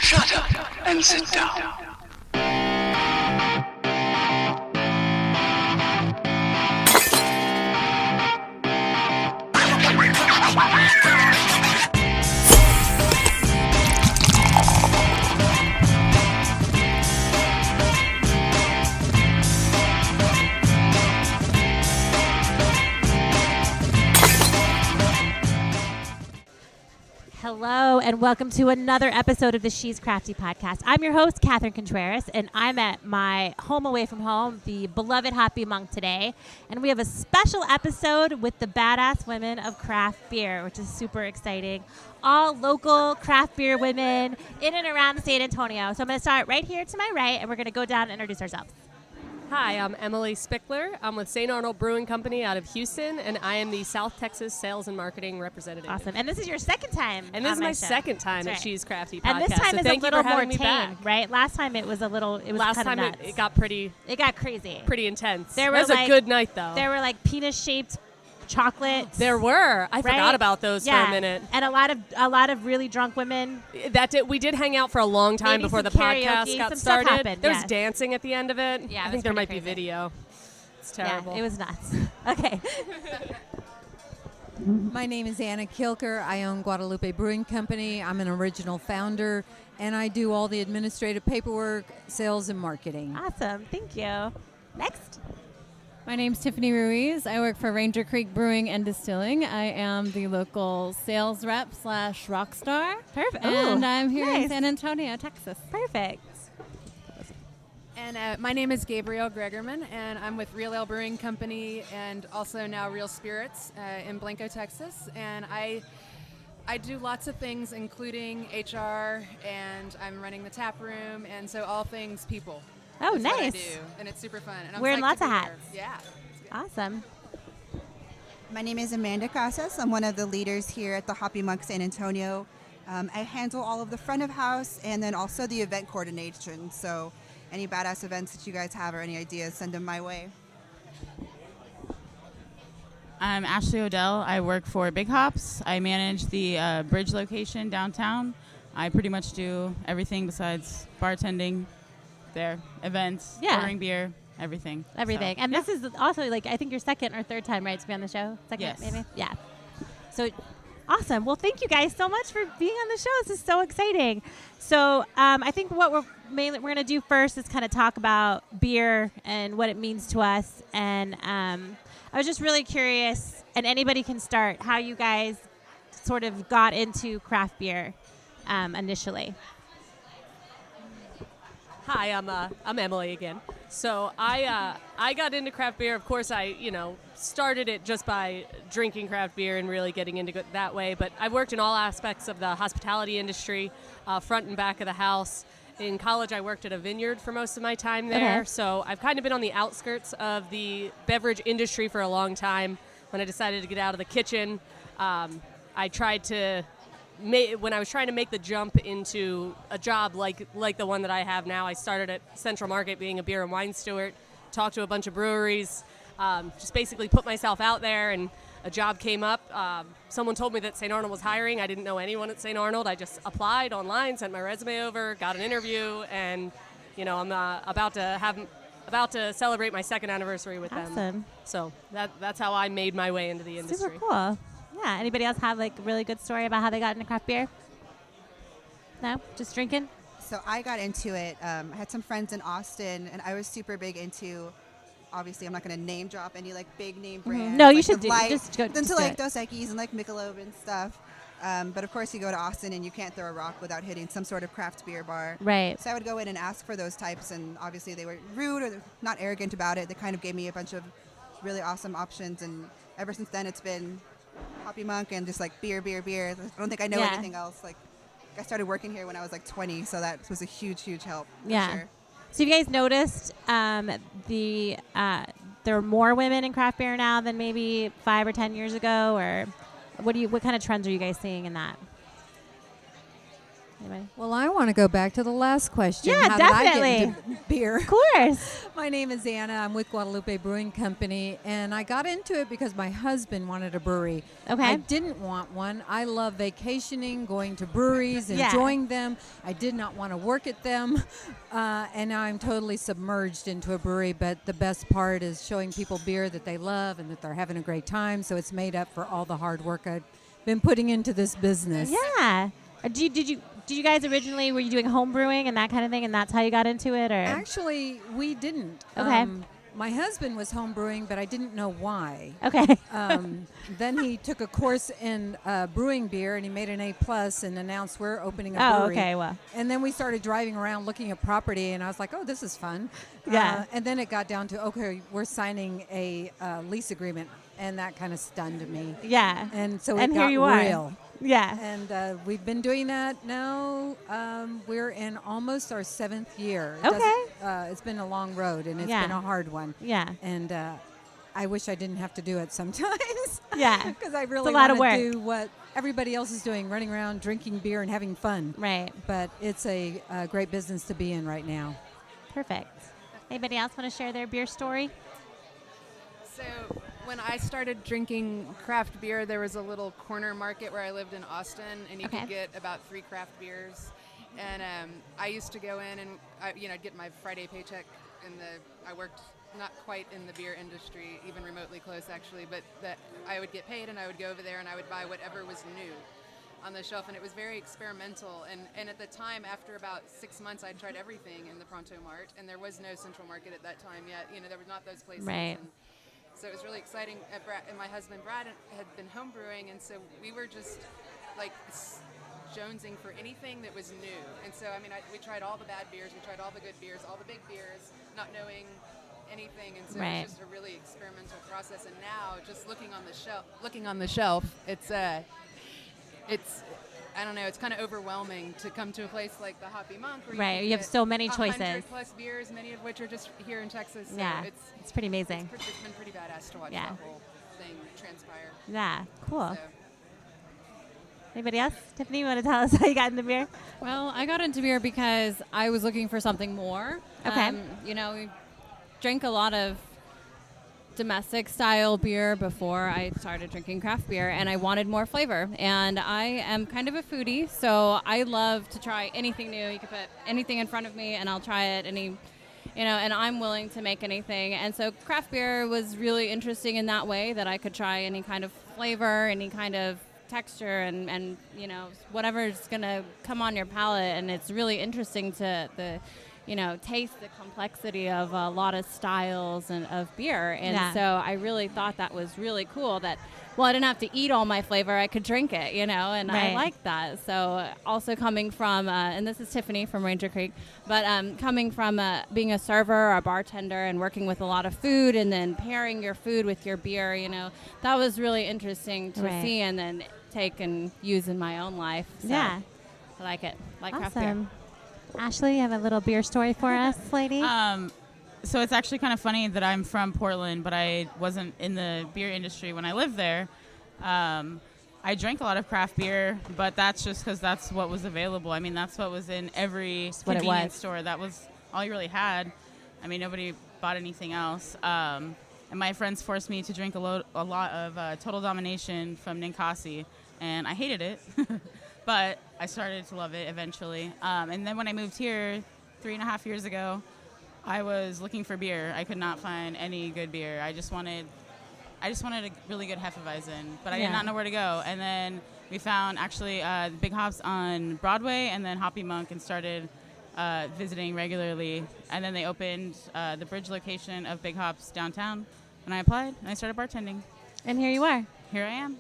Shut up and sit down. Hello, and welcome to another episode of the She's Crafty podcast. I'm your host, Catherine Contreras, and I'm at my home away from home, the beloved Hoppy Monk today. And we have a special episode with the badass women of craft beer, which is super exciting. All local craft beer women in and around San Antonio. So I'm going to start right here to my right, and we're going to go down and introduce ourselves. Hi, I'm Emily Spickler. I'm with St. Arnold Brewing Company out of Houston, and I am the South Texas Sales and Marketing Representative. Awesome. And this is your second time And this is my show. second time That's at She's Crafty podcast. And this time so is thank a little you for more having me tame, back. right? Last time it was a little, it was Last kind of time nuts. it got pretty crazy. pretty intense. There It were was a good night, though. There were like penis-shaped chocolates. There were. I forgot about those for a minute. And a lot of really drunk women. We did hang out for a long time Maybe before some the podcast karaoke, got some stuff started. happened, There was yes. dancing at the end of it. Yeah, I it think was there pretty might be crazy. video. It's terrible. Yeah, it was nuts. Okay. My name is Anna Kilker. I own Guadalupe Brewing Company. I'm an original founder, and I do all the administrative paperwork, sales, and marketing. Awesome. Thank you. Next. My name's Tiffany Ruiz. I work for Ranger Creek Brewing and Distilling. I am the local sales rep / rock star. Perfect. And Ooh, I'm here nice. in San Antonio, Texas. Perfect. And my name is Gabrielle Gregerman, and I'm with Real Ale Brewing Company and also now Real Spirits in Blanco, Texas. And I do lots of things, including HR, and I'm running the tap room, and so all things people. Oh, is what I nice. do, and it's super fun. And I'm Wearing psyched lots to of be hats. here. Yeah. Awesome. My name is Amanda Casas. I'm one of the leaders here at the Hoppy Monk San Antonio. I handle all of the front of house and then also the event coordination. So any badass events that you guys have or any ideas, send them my way. I'm Ashley Odell. I work for Big Hops. I manage the Bridge location downtown. I pretty much do everything besides bartending, their events, ordering beer, everything. Everything. So, And yeah. this is also, like, I think your second or third time, right, to be on the show? Second, Yes. maybe? Yeah. So, awesome. Well, thank you guys so much for being on the show. This is so exciting. So, I think what we're going to do first is kind of talk about beer and what it means to us. And I was just really curious, and anybody can start, how you guys sort of got into craft beer initially. Hi, I'm Emily again. So I got into craft beer. Of course, I started it just by drinking craft beer and really getting into it that way. But I've worked in all aspects of the hospitality industry, front and back of the house. In college, I worked at a vineyard for most of my time there. Okay. So I've kind of been on the outskirts of the beverage industry for a long time. When I decided to get out of the kitchen, I tried to. When I was trying to make the jump into a job like the one that I have now, I started at Central Market being a beer and wine steward, talked to a bunch of breweries, just basically put myself out there, and a job came up. Someone told me that St. Arnold was hiring. I didn't know anyone at St. Arnold. I just applied online, sent my resume over, got an interview, and I'm about to celebrate my second anniversary with them. Awesome. So that's how I made my way into the industry. Super cool. Yeah. Anybody else have like a really good story about how they got into craft beer? No? Just drinking? So I got into it. I had some friends in Austin, and I was super big into, obviously I'm not going to name drop any like big name brands. No, you like should the light, just go. into Just like do it. Dos Equis and like Michelob and stuff. But of course you go to Austin and you can't throw a rock without hitting some sort of craft beer bar. Right. So I would go in and ask for those types, and obviously they were rude or not arrogant about it. They kind of gave me a bunch of really awesome options, and ever since then it's been Hoppy Monk and just like beer. I don't think I know Yeah. anything else. Like I started working here when I was like 20, so that was a huge help. For Yeah. Sure. So have you guys noticed there are more women in craft beer now than maybe 5 or 10 years ago, or what kind of trends are you guys seeing in that? Anybody? Well, I want to go back to the last question. Yeah, How did I definitely. get into beer? Of course. My name is Anna. I'm with Guadalupe Brewing Company, and I got into it because my husband wanted a brewery. Okay. I didn't want one. I love vacationing, going to breweries, Yeah. enjoying them. I did not want to work at them, and now I'm totally submerged into a brewery. But the best part is showing people beer that they love and that they're having a great time. So it's made up for all the hard work I've been putting into this business. Yeah. Did you guys originally, were you doing home brewing and that kind of thing, and that's how you got into it, or? Actually, we didn't. Okay. My husband was home brewing, but I didn't know why. Okay. Then he took a course in brewing beer, and he made an A+ and announced we're opening a Oh, brewery. okay, well. And then we started driving around looking at property, and I was like, oh, this is fun. Yeah. And then it got down to, okay, we're signing a lease agreement, and that kind of stunned me. Yeah. And so And it here got you are. real. Yeah. And we've been doing that now. We're in almost our 7th year. Okay. It's been a long road, and it's Yeah. been a hard one. Yeah. And I wish I didn't have to do it sometimes. Yeah. Because I really lot of want work. to do what everybody else is doing, running around, drinking beer, and having fun. Right. But it's a great business to be in right now. Perfect. Anybody else want to share their beer story? So when I started drinking craft beer, there was a little corner market where I lived in Austin, and you Okay. could get about 3 craft beers. And I used to go in and I'd get my Friday paycheck. I worked not quite in the beer industry, even remotely close actually, but that I would get paid and I would go over there and I would buy whatever was new on the shelf, and it was very experimental. And at the time, after about 6 months, I'd tried everything in the Pronto Mart, and there was no Central Market at that time yet. There were not those places. Right. And so it was really exciting. And my husband Brad had been home brewing, and so we were just like jonesing for anything that was new. And so we tried all the bad beers, we tried all the good beers, all the big beers, not knowing anything. And so Right. it was just a really experimental process. And now, just looking on the shelf, it's I don't know, it's kind of overwhelming to come to a place like the Hoppy Monk where Right, you you have get so many 100 choices. plus beers, many of which are just here in Texas. So Yeah. It's pretty amazing. it's been pretty badass to watch Yeah. that whole thing transpire. Yeah. Cool. So. Anybody else? Tiffany, you want to tell us how you got into beer? Well, I got into beer because I was looking for something more. Okay. We drank a lot of domestic style beer before I started drinking craft beer, and I wanted more flavor. And I am kind of a foodie, so I love to try anything new. You can put anything in front of me and I'll try it. And I'm willing to make anything. And so craft beer was really interesting in that way, that I could try any kind of flavor, any kind of texture, and whatever's gonna come on your palate. And it's really interesting to taste the complexity of a lot of styles and of beer. And Yeah. so I really thought that was really cool that, I didn't have to eat all my flavor, I could drink it, and Right. I like that. So also coming from, and this is Tiffany from Ranger Creek, but coming from being a server or a bartender and working with a lot of food and then pairing your food with your beer, that was really interesting to Right. see and then take and use in my own life. So Yeah. I like it. I like craft beer. Awesome. Ashley, you have a little beer story for us, lady? So it's actually kind of funny that I'm from Portland, but I wasn't in the beer industry when I lived there. I drank a lot of craft beer, but that's just because that's what was available. I mean, that's what was in every what it convenience was. store. That was all you really had. I mean, nobody bought anything else. And my friends forced me to drink a lot of Total Domination from Ninkasi, and I hated it. But I started to love it eventually. And then when I moved here 3.5 years ago, I was looking for beer. I could not find any good beer. I just wanted a really good Hefeweizen, but I did not know where to go. And then we found actually Big Hops on Broadway, and then Hoppy Monk, and started visiting regularly. And then they opened the Bridge location of Big Hops downtown, and I applied and I started bartending. And here you are. Here I am.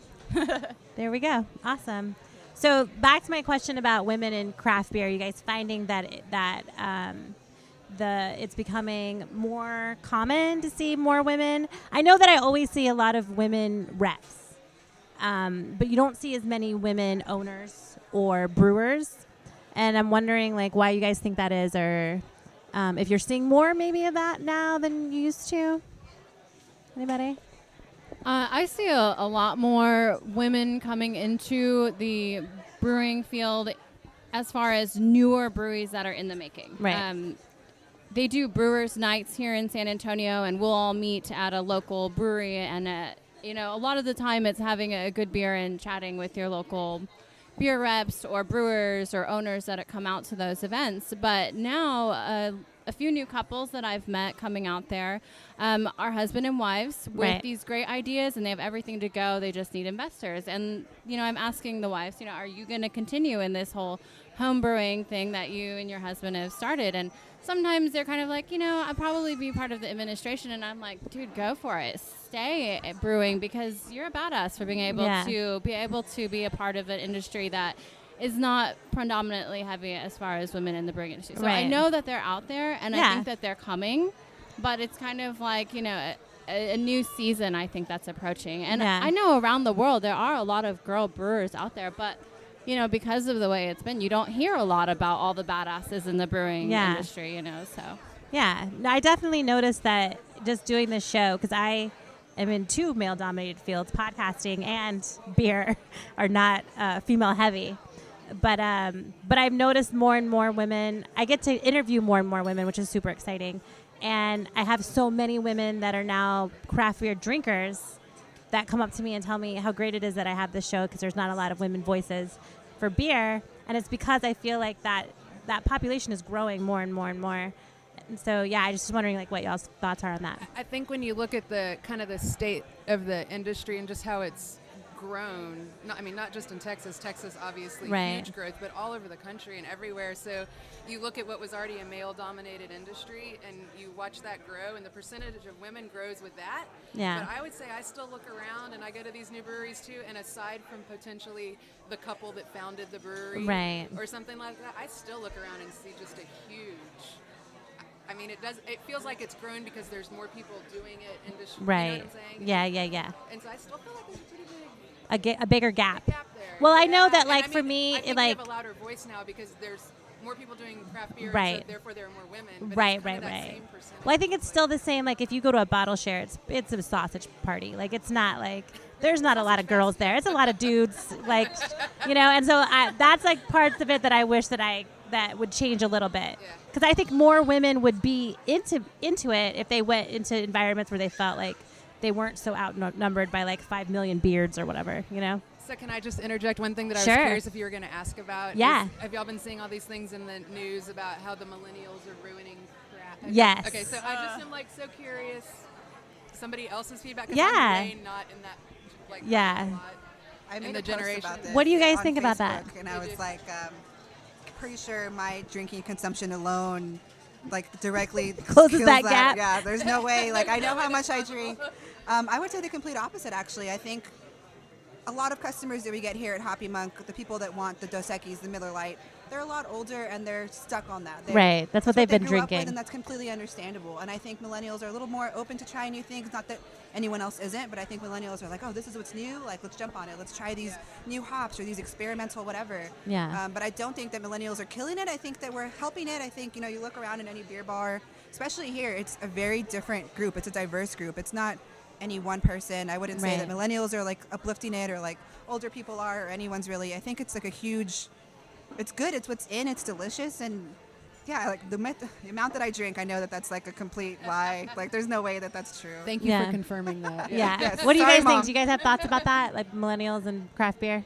There we go. Awesome. So back to my question about women in craft beer. You guys finding that it's becoming more common to see more women? I know that I always see a lot of women reps, but you don't see as many women owners or brewers. And I'm wondering why you guys think that is, or if you're seeing more maybe of that now than you used to. Anybody? I see a lot more women coming into the brewing field as far as newer breweries that are in the making. Right. They do brewers' nights here in San Antonio, and we'll all meet at a local brewery. And, a lot of the time it's having a good beer and chatting with your local beer reps or brewers or owners that come out to those events. But now a few new couples that I've met coming out there are husband and wives with these great ideas, and they have everything to go. They just need investors. And, I'm asking the wives, are you going to continue in this whole home brewing thing that you and your husband have started? And sometimes they're kind of like, I'll probably be part of the administration. And I'm like, dude, go for it. Stay at brewing, because you're a badass for being able to be a part of an industry that is not predominantly heavy as far as women in the brewing industry. So I know that they're out there, and I think that they're coming, but it's kind of like, a new season, I think, that's approaching. And I know around the world there are a lot of girl brewers out there, but because of the way it's been, you don't hear a lot about all the badasses in the brewing industry, so. Yeah, I definitely noticed that just doing this show, because I am in 2 male-dominated fields. Podcasting and beer are not female-heavy. But I've noticed more and more women. I get to interview more and more women, which is super exciting. And I have so many women that are now craft beer drinkers that come up to me and tell me how great it is that I have this show, because there's not a lot of women voices for beer. And it's because I feel like that population is growing more and more and more. And so, I just was wondering, what y'all's thoughts are on that. I think when you look at the kind of the state of the industry and just how it's grown, not just in Texas, obviously huge growth, but all over the country and everywhere. So you look at what was already a male-dominated industry, and you watch that grow, and the percentage of women grows with that. Yeah. But I would say I still look around, and I go to these new breweries too, and aside from potentially the couple that founded the brewery or something like that, I still look around and see just a huge... it feels like it's grown because there's more people doing it in this, you know what I'm saying? Yeah. And so I still feel like there's a pretty big... A bigger gap. There. Well, I know that, for me, I think we have a louder voice now because there's more people doing craft beer, so therefore there are more women. But right. Same percentage. Well, I think it's still the same. If you go to a bottle share, it's a sausage party. It's not there's not a lot of girls there. It's a lot of dudes. And so that's parts of it that I wish that would change a little bit. Because I think more women would be into it if they went into environments where they felt like they weren't so outnumbered by 5 million beards or whatever, So can I just interject one thing that I was curious if you were going to ask about? Yeah. Have y'all been seeing all these things in the news about how the millennials are ruining crap? Yes. Okay, so I just am so curious. Somebody else's feedback? I'm way not in that, I made in the a post generation. about this What do you guys on think about that? Facebook, and I was pretty sure my drinking consumption alone directly closes kills that gap. Yeah, there's no way. I know how much I drink. I would say the complete opposite, actually. I think a lot of customers that we get here at Hoppy Monk, the people that want the Dos Equis, the Miller Lite, they're a lot older and they're stuck on that. That's what they've been grew up with, drinking. and that's completely understandable. And I think millennials are a little more open to trying new things. Not that anyone else isn't, but I think millennials are oh, this is what's new. Let's jump on it. Let's try these new hops or these experimental whatever. Yeah. But I don't think that millennials are killing it. I think that we're helping it. I think, you look around in any beer bar, especially here, it's a very different group. It's a diverse group. It's not any one person. I wouldn't say that millennials are uplifting it or older people are or anyone's really. I think it's a huge... It's good. It's what's in. It's delicious. And yeah, the amount that I drink, I know that that's a complete lie. There's no way that that's true. Thank you for confirming that. Yeah. Yes. What do you Sorry, guys Mom. think? Do you guys have thoughts about that? Millennials and craft beer?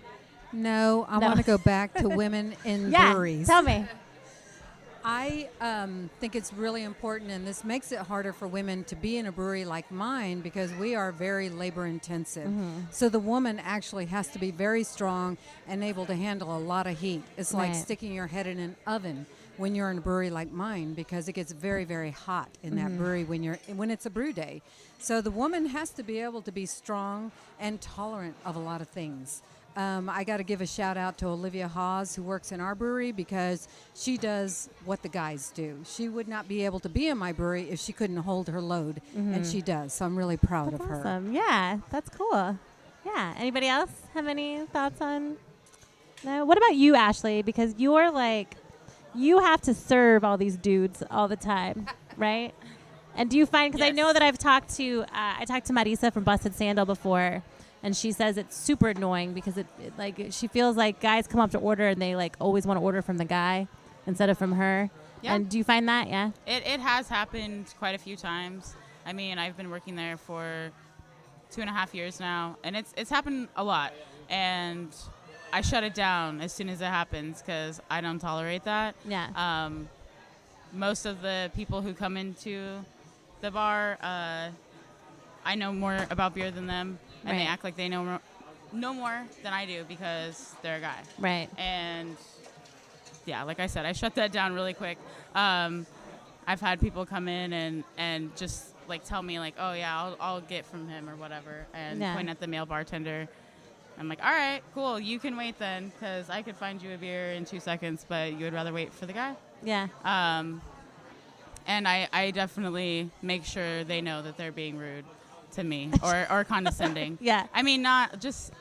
No, I want to go back to women in breweries. Tell me. I think it's really important, and this makes it harder for women to be in a brewery like mine because we are very labor intensive. Mm-hmm. So the woman actually has to be very strong and able to handle a lot of heat. It's like sticking your head in an oven when you're in a brewery like mine because it gets very, very hot in that brewery when it's a brew day. So the woman has to be able to be strong and tolerant of a lot of things. I got to give a shout out to Olivia Hawes, who works in our brewery, because she does what the guys do. She would not be able to be in my brewery if she couldn't hold her load, and she does. So I'm really proud of her. Awesome. Yeah, that's cool. Yeah. Anybody else have any thoughts on? No. What about you, Ashley? Because you're you have to serve all these dudes all the time, right? And do you find? Because I know that I talked to Marisa from Busted Sandal before. And she says it's super annoying because like she feels like guys come up to order and they like always want to order from the guy instead of from her. Yeah. And do you find that? Yeah. It has happened quite a few times. I mean, I've been working there for 2.5 years now, and it's happened a lot. And I shut it down as soon as it happens because I don't tolerate that. Yeah. Most of the people who come into the bar, I know more about beer than them, and they act like they know more than I do because they're a guy. Right. And yeah, like I said, I shut that down really quick. I've had people come in and just like tell me like, oh yeah, I'll get from him or whatever, and point at the male bartender. I'm like, all right, cool, you can wait then, because I could find you a beer in 2 seconds, but you would rather wait for the guy. Yeah. And I definitely make sure they know that they're being rude to me or condescending. Yeah. I mean, not just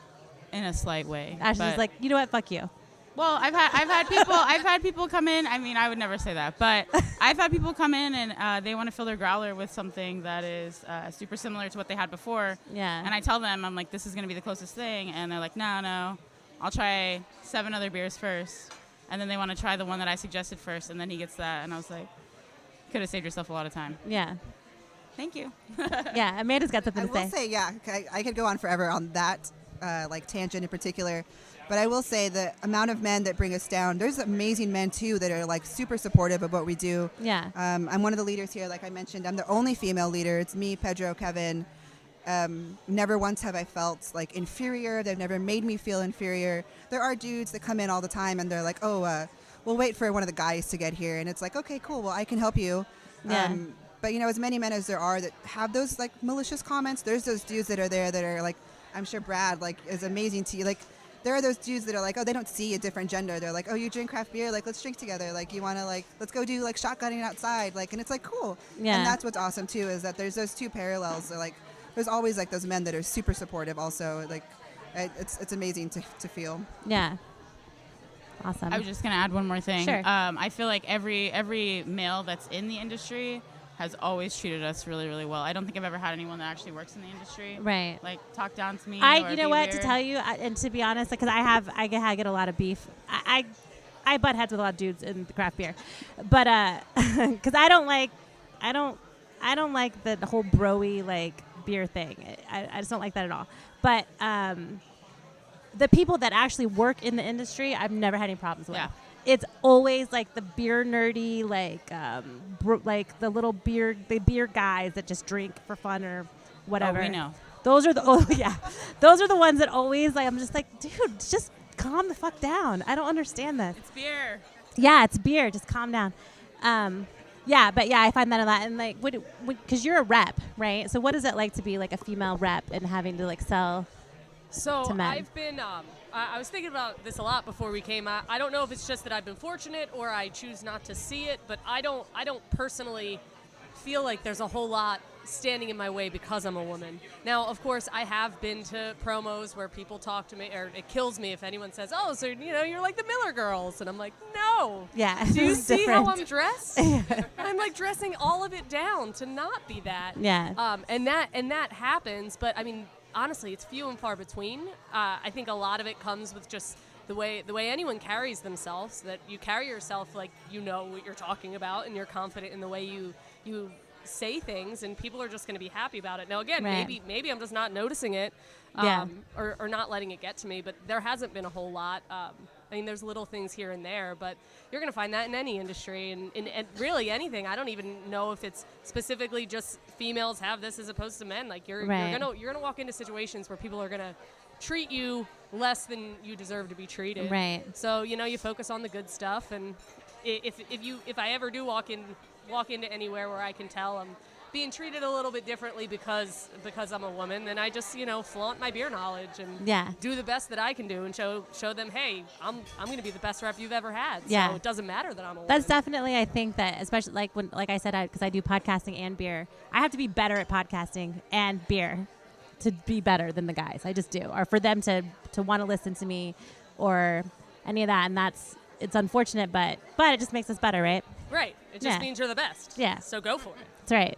in a slight way. Ashley's like, you know what, fuck you. Well, I've had people come in. I mean, I would never say that, but I've had people come in and they want to fill their growler with something that is super similar to what they had before. Yeah. And I tell them, I'm like, this is going to be the closest thing, and they're like, no, I'll try 7 other beers first, and then they want to try the one that I suggested first, and then he gets that, and I was like, could have saved yourself a lot of time. Yeah. Thank you. Yeah, Amanda's got something I to say. will say, yeah, I could go on forever on that like tangent in particular. But I will say the amount of men that bring us down, there's amazing men, too, that are, like, super supportive of what we do. Yeah. I'm one of the leaders here, like I mentioned. I'm the only female leader. It's me, Pedro, Kevin. Never once have I felt, like, inferior. They've never made me feel inferior. There are dudes that come in all the time, and they're like, we'll wait for one of the guys to get here. And it's like, okay, cool, well, I can help you. Yeah. But, you know, as many men as there are that have those, like, malicious comments, there's those dudes that are there that are, like, I'm sure Brad, like, is amazing to you. Like, there are those dudes that are like, oh, they don't see a different gender. They're like, oh, you drink craft beer? Like, let's drink together. Like, you want to, like, let's go do, like, shotgunning outside. Like, and it's, like, cool. Yeah. And that's what's awesome, too, is that there's those two parallels. They're, like, there's always, like, those men that are super supportive also. Like, it's amazing to feel. Yeah. Awesome. I was just going to add one more thing. Sure. I feel like every male that's in the industry has always treated us really, really well. I don't think I've ever had anyone that actually works in the industry Right. like talk down to me. You know be what, weird. to tell you, and to be honest, because I get a lot of beef. I butt heads with a lot of dudes in the craft beer, but because I don't like the whole bro-y like beer thing. I just don't like that at all. But the people that actually work in the industry, I've never had any problems with. Yeah. It's always like the beer nerdy, like like the beer guys that just drink for fun or whatever. Oh, we know. Those are the those are the ones that always like. I'm just like, dude, just calm the fuck down. I don't understand this. It's beer. Yeah, it's beer. Just calm down. Yeah, but yeah, I find that a lot. And like, because you're a rep, right? So what is it like to be like a female rep and having to like sell? So to men? I've been, I was thinking about this a lot before we came. I don't know if it's just that I've been fortunate or I choose not to see it, but I don't personally feel like there's a whole lot standing in my way because I'm a woman. Now, of course, I have been to promos where people talk to me, or it kills me if anyone says, "Oh, so you're like the Miller Girls," and I'm like, "No." Yeah. Do you see how different. I'm dressed? I'm like dressing all of it down to not be that. Yeah. And that happens, but I mean, honestly, it's few and far between. I think a lot of it comes with just the way anyone carries themselves. That you carry yourself like you know what you're talking about, and you're confident in the way you say things, and people are just going to be happy about it. Now, again, Right. maybe I'm just not noticing it, Yeah. or not letting it get to me. But there hasn't been a whole lot. I mean, there's little things here and there, but you're going to find that in any industry and really anything. I don't even know if it's specifically just females have this as opposed to men. Like you're Right. gonna walk into situations where people are gonna treat you less than you deserve to be treated. Right. So you focus on the good stuff, and if I ever do walk into anywhere where I can tell I'm being treated a little bit differently because I'm a woman, then I just flaunt my beer knowledge and Yeah. do the best that I can do and show them, hey, I'm going to be the best rep you've ever had. Yeah. So it doesn't matter that I'm a woman. That's definitely, I think that, especially like I said, because I do podcasting and beer, I have to be better at podcasting and beer to be better than the guys. I just do, or for them to want to listen to me, or any of that. And it's unfortunate, but it just makes us better, right? Right. It just Yeah. means you're the best. Yeah. So go for it. That's right.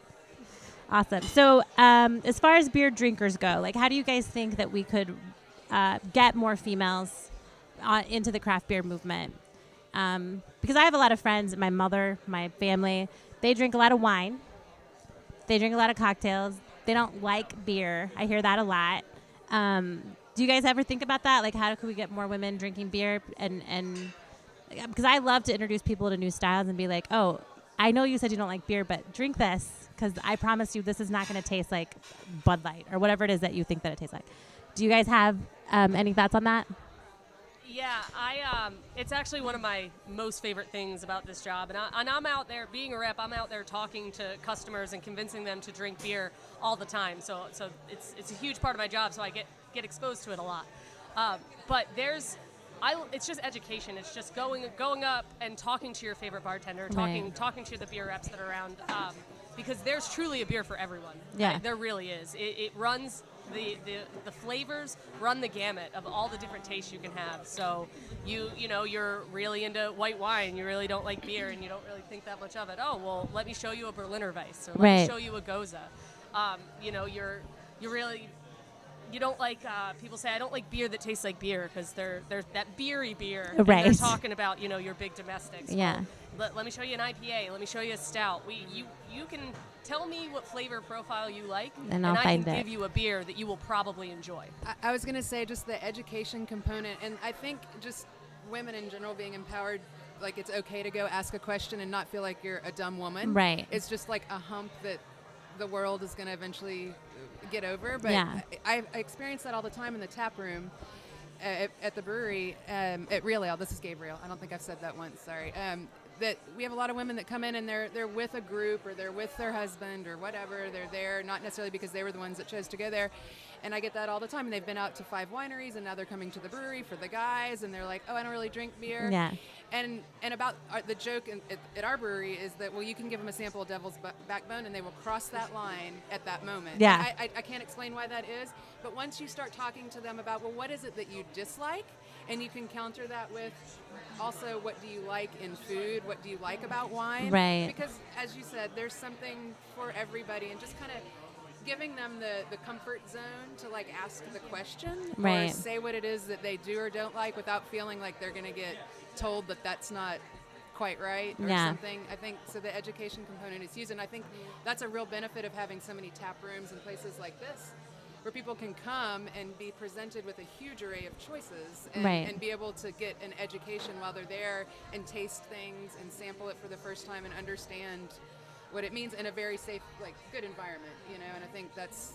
Awesome. So as far as beer drinkers go, like how do you guys think that we could get more females into the craft beer movement? Because I have a lot of friends, my mother, my family, they drink a lot of wine. They drink a lot of cocktails. They don't like beer. I hear that a lot. Do you guys ever think about that? Like, how can we get more women drinking beer? And because I love to introduce people to new styles and be like, oh, I know you said you don't like beer, but drink this because I promise you this is not going to taste like Bud Light or whatever it is that you think that it tastes like. Do you guys have any thoughts on that? Yeah, it's actually one of my most favorite things about this job. And I'm out there, being a rep, I'm out there talking to customers and convincing them to drink beer all the time. So it's a huge part of my job, so I get exposed to it a lot. But it's just education. It's just going up and talking to your favorite bartender, talking to the beer reps that are around, because there's truly a beer for everyone. Yeah. There really is. It runs the flavors run the gamut of all the different tastes you can have. So you're really into white wine, you really don't like beer, and you don't really think that much of it. Oh well, let me show you a Berliner Weiss, or let me show you a Goza. You don't like, people say, I don't like beer that tastes like beer because they're that beery beer. And Right. they're talking about, your big domestics. Yeah. Well, let me show you an IPA. Let me show you a stout. You can tell me what flavor profile you like, And I'll I find can it. give you a beer that you will probably enjoy. I was going to say just the education component, and I think just women in general being empowered, like it's okay to go ask a question and not feel like you're a dumb woman. Right. It's just like a hump that the world is going to eventually get over. But Yeah. I experience that all the time in the tap room at the brewery, at Real Ale. This is Gabriel. I don't think I've said that once. Sorry. That we have a lot of women that come in and they're with a group, or they're with their husband or whatever. They're there not necessarily because they were the ones that chose to go there. And I get that all the time. And they've been out to 5 wineries, and now they're coming to the brewery for the guys, and they're like, oh, I don't really drink beer. Yeah. And about the joke at our brewery is that, well, you can give them a sample of Devil's Backbone, and they will cross that line at that moment. Yeah. And I can't explain why that is, but once you start talking to them about, well, what is it that you dislike, and you can counter that with also, what do you like in food? What do you like about wine? Right. Because, as you said, there's something for everybody, and just kind of giving them the comfort zone to like ask the question, Right. or say what it is that they do or don't like without feeling like they're going to get told that that's not quite right or Yeah. something. I think so. The education component is huge, and I think that's a real benefit of having so many tap rooms and places like this, where people can come and be presented with a huge array of choices, and, Right. and be able to get an education while they're there and taste things and sample it for the first time and understand what it means in a very safe, like, good environment, and I think that's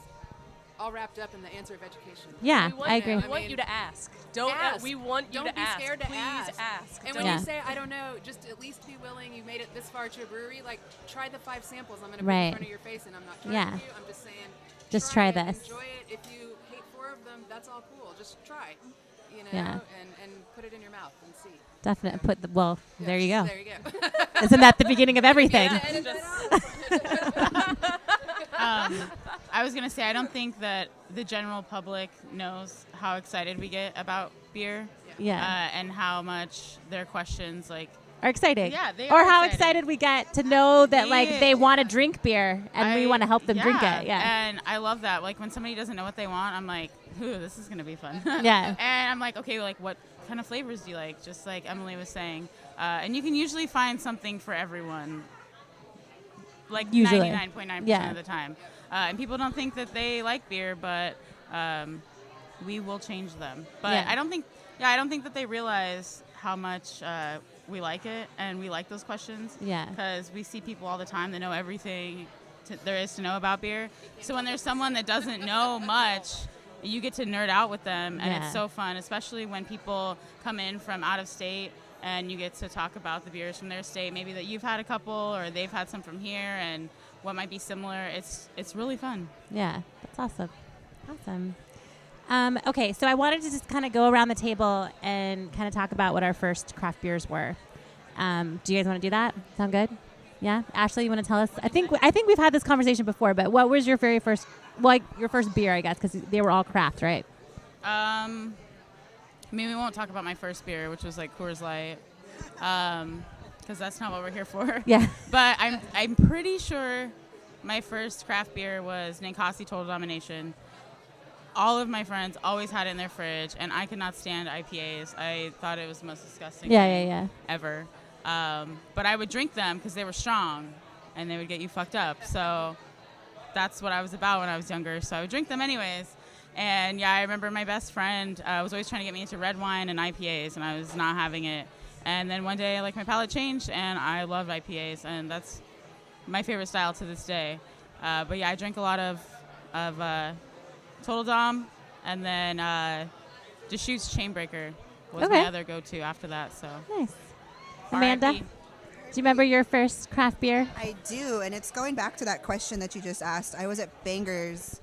all wrapped up in the answer of education. Yeah, We want, I agree. We want you to ask. Don't Ask. We want you Don't to be ask. scared to Please ask. And Don't- when Yeah. you say, I don't know, just at least be willing, you made it this far to a brewery, like, try the 5 samples I'm going to put Right. in front of your face, and I'm not charging Yeah. you, I'm just saying, Just try it, this. Enjoy it. If you hate 4 of them, that's all cool. Just try, Yeah. and put it in your mouth and see. Definitely. There you go. There you go. Isn't that the beginning of everything? Yeah, and just- I was going to say, I don't think that the general public knows how excited we get about beer. Yeah. And how much their questions, like, Are exciting. Yeah, they Or are how excited. excited we get to know that like Yeah. they want to drink beer and we want to help them drink it. Yeah. And I love that. Like, when somebody doesn't know what they want, I'm like, ooh, this is going to be fun. Yeah. And I'm like, okay, like, what kind of flavors do you like? Just like Emily was saying. And you can usually find something for everyone, like Usually. 99.9% Yeah. of the time. And people don't think that they like beer, but we will change them. But Yeah. I don't think that they realize how much we like it, and we like those questions. Yeah. Because we see people all the time that know everything there is to know about beer. So when there's someone that doesn't know much, you get to nerd out with them, and Yeah. it's so fun, especially when people come in from out of state and you get to talk about the beers from their state, maybe that you've had a couple or they've had some from here and what might be similar. It's really fun. Yeah. That's awesome. Awesome. Okay, so I wanted to just kind of go around the table and kind of talk about what our first craft beers were. Do you guys want to do that? Sound good? Yeah, Ashley, you want to tell us? I think we've had this conversation before, but what was your very first, your first beer? I guess because they were all craft, right? I mean, we won't talk about my first beer, which was like Coors Light, because that's not what we're here for. Yeah. But I'm pretty sure my first craft beer was Ninkasi Total Domination. All of my friends always had it in their fridge, and I could not stand IPAs. I thought it was the most disgusting thing ever. But I would drink them because they were strong, and they would get you fucked up. So that's what I was about when I was younger. So I would drink them anyways. And, yeah, I remember my best friend was always trying to get me into red wine and IPAs, and I was not having it. And then one day, like, my palate changed, and I loved IPAs, and that's my favorite style to this day. But, yeah, I drank a lot of Total Dom, and then Deschutes Chainbreaker was my other go-to after that. So nice. Amanda, do you remember your first craft beer? I do, and it's going back to that question that you just asked. I was at Bangor's.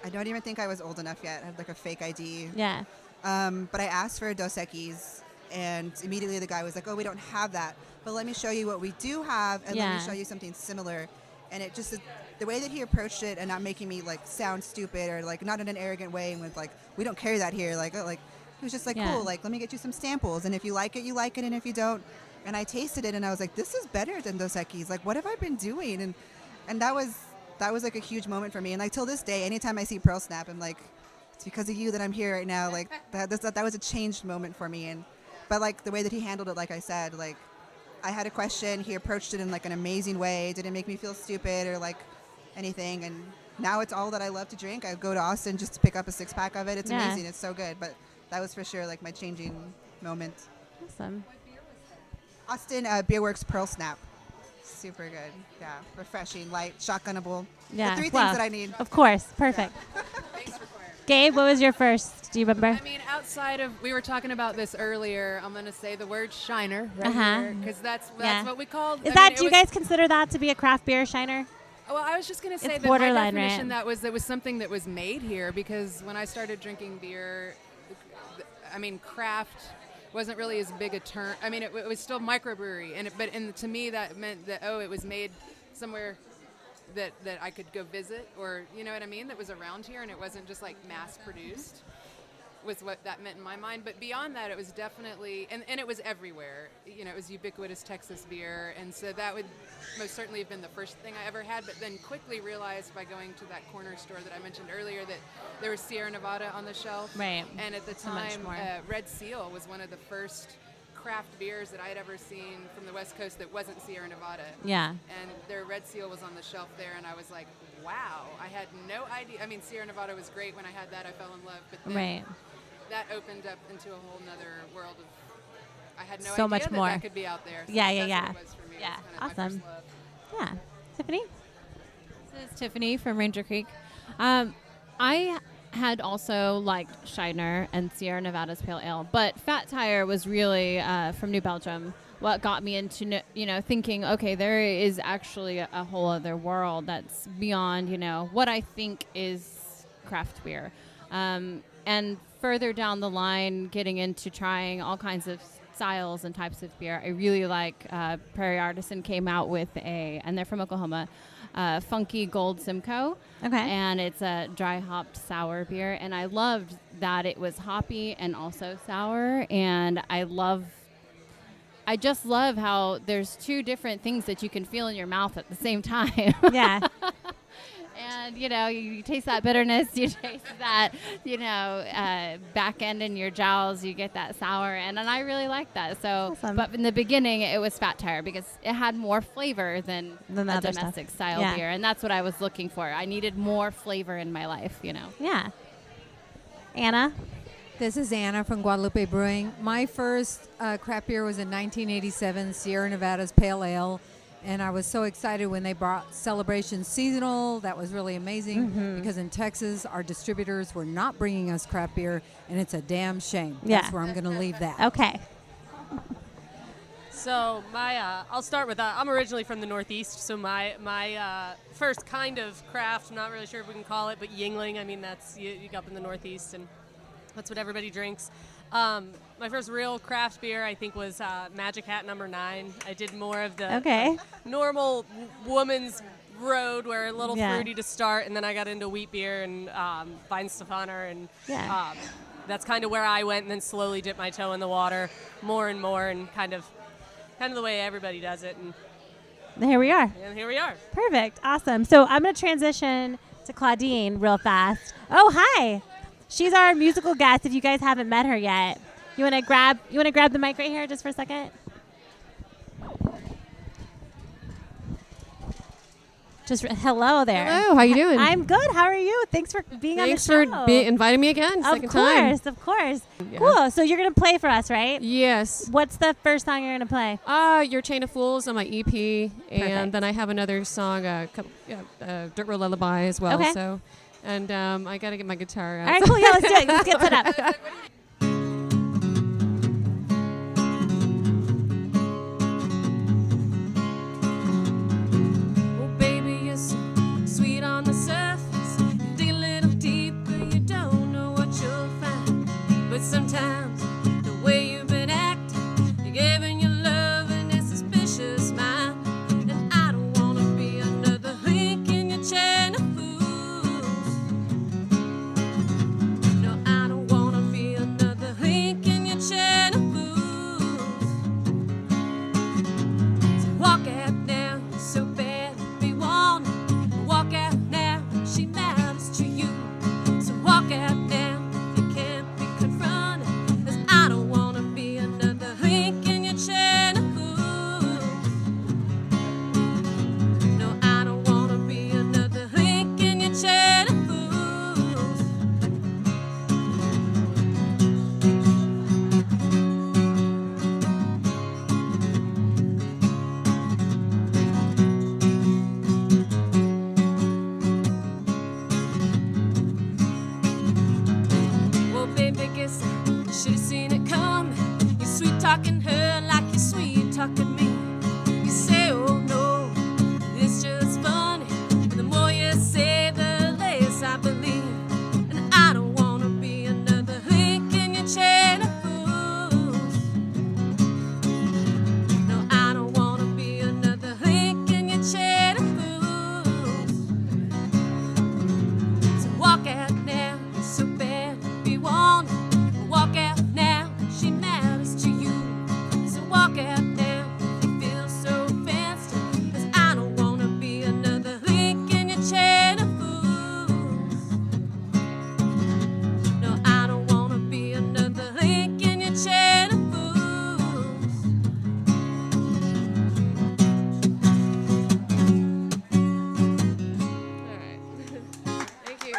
I don't even think I was old enough yet. I had like a fake ID. Yeah. But I asked for a Dos Equis, and immediately the guy was like, "Oh, we don't have that. But let me show you what we do have, and let me show you something similar." And it just, the way that he approached it, and not making me like sound stupid or like not in an arrogant way, and with like, "We don't carry that here." Like he was just like, "Cool. Like, let me get you some samples, and if you like it, you like it, and if you don't." And I tasted it, and I was like, "This is better than Dos Equis. Like, what have I been doing?" And that was like a huge moment for me. And like till this day, anytime I see Pearl Snap, I'm like, it's because of you that I'm here right now. Like that was a changed moment for me. But like the way that he handled it, like I said, like I had a question, he approached it in like an amazing way. Didn't make me feel stupid or like anything. And now it's all that I love to drink. I go to Austin just to pick up a 6-pack of it. It's amazing. It's so good. But that was for sure like my changing moment. Awesome. Austin Beer Works Pearl Snap. Super good. Yeah. Refreshing, light, shotgunnable. Yeah. The 3 things that I need. Of course. Perfect. Thanks for clarifying. Gabe, what was your first? Do you remember? I mean, outside of, we were talking about this earlier, I'm going to say the word shiner right here, because that's what we called. Do you guys consider that to be a craft beer shiner? Well, I was just going to say It's that my borderline, definition right? that was something that was made here, because when I started drinking beer, I mean, craft wasn't really as big a term. I mean, it was still microbrewery, but to me that meant that it was made somewhere that I could go visit, or you know what I mean, that was around here, and it wasn't just like mass produced. Was what that meant in my mind. But beyond that, it was definitely, and it was everywhere. You know, it was ubiquitous Texas beer, and so that would most certainly have been the first thing I ever had. But then quickly realized by going to that corner store that I mentioned earlier that there was Sierra Nevada on the shelf. Right. And at the time, Red Seal was one of the first craft beers that I had ever seen from the West Coast that wasn't Sierra Nevada. Yeah. And their Red Seal was on the shelf there, and I was like, wow, I had no idea. I mean, Sierra Nevada was great. When I had that, I fell in love. But then that opened up into a whole nother world of, I had no idea much more that could be out there. So yeah. What it was for me. Yeah. It was kind of Awesome. my first love. Yeah. Tiffany? This is Tiffany from Ranger Creek. I had also liked Shiner and Sierra Nevada's Pale Ale, but Fat Tire was really from New Belgium what got me into thinking, okay, there is actually a whole other world that's beyond what I think is craft beer, and further down the line, getting into trying all kinds of styles and types of beer. I really like Prairie Artisan came out with and they're from Oklahoma, Funky Gold Simcoe. Okay. And it's a dry hopped sour beer. And I loved that it was hoppy and also sour. And I just love how there's 2 different things that you can feel in your mouth at the same time. Yeah. And, you taste that bitterness, you taste that, back end in your jowls, you get that sour, and I really like that. So, awesome. But in the beginning, it was Fat Tire because it had more flavor than a domestic style beer, and that's what I was looking for. I needed more flavor in my life, Yeah. Anna? This is Anna from Guadalupe Brewing. My first craft beer was in 1987, Sierra Nevada's Pale Ale. And I was so excited when they brought Celebration Seasonal. That was really amazing because in Texas, our distributors were not bringing us craft beer, and it's a damn shame. Yeah. That's where I'm going to leave that. Okay. So I'll start with I'm originally from the Northeast, so my first kind of craft, I'm not really sure if we can call it, but Yingling. I mean, that's you go up in the Northeast, and that's what everybody drinks. My first real craft beer, I think, was Magic Hat No. 9. I did more of the normal woman's road, where a little fruity to start, and then I got into wheat beer and Weihenstephaner, and that's kind of where I went, and then slowly dipped my toe in the water more and more, and kind of the way everybody does it. And Here we are. And here we are. Perfect. Awesome. So I'm going to transition to Claudine real fast. Oh, hi. She's our musical guest if you guys haven't met her yet. You want to grab the mic right here just for a second? Just hello there. Hello, how you doing? I'm good. How are you? Thanks for being on the show. Thanks for inviting me again. Second time. Of course. Yeah. Cool. So you're going to play for us, right? Yes. What's the first song you're going to play? Your Chain of Fools on my EP, and then I have another song, Dirt Road Lullaby as well. Okay. So, and I got to get my guitar out. All right, cool. Yeah, let's do it. Let's get set up. Sometimes the way you've been acting, you're giving your love in a suspicious mind, and I don't wanna be another link in your chain of fools. No, I don't wanna be another link in your chain of fools. So walk out now, you're so bad to be wanted. Walk out now, she matters to you. So walk out now. Talking her like you're sweet talking me. You say, oh no, it's just funny. And the more you say, the less I believe. And I don't wanna be another link in your chain of fools. No, I don't wanna be another link in your chain of fools. So walk out now, you're so bad to be wanted. Walk out now, she matters to you. Walk out now, you feel so fancy, 'cause I don't wanna be another link in your chain of fools. No, I don't wanna be another link in your chain of fools. All right. Thank you.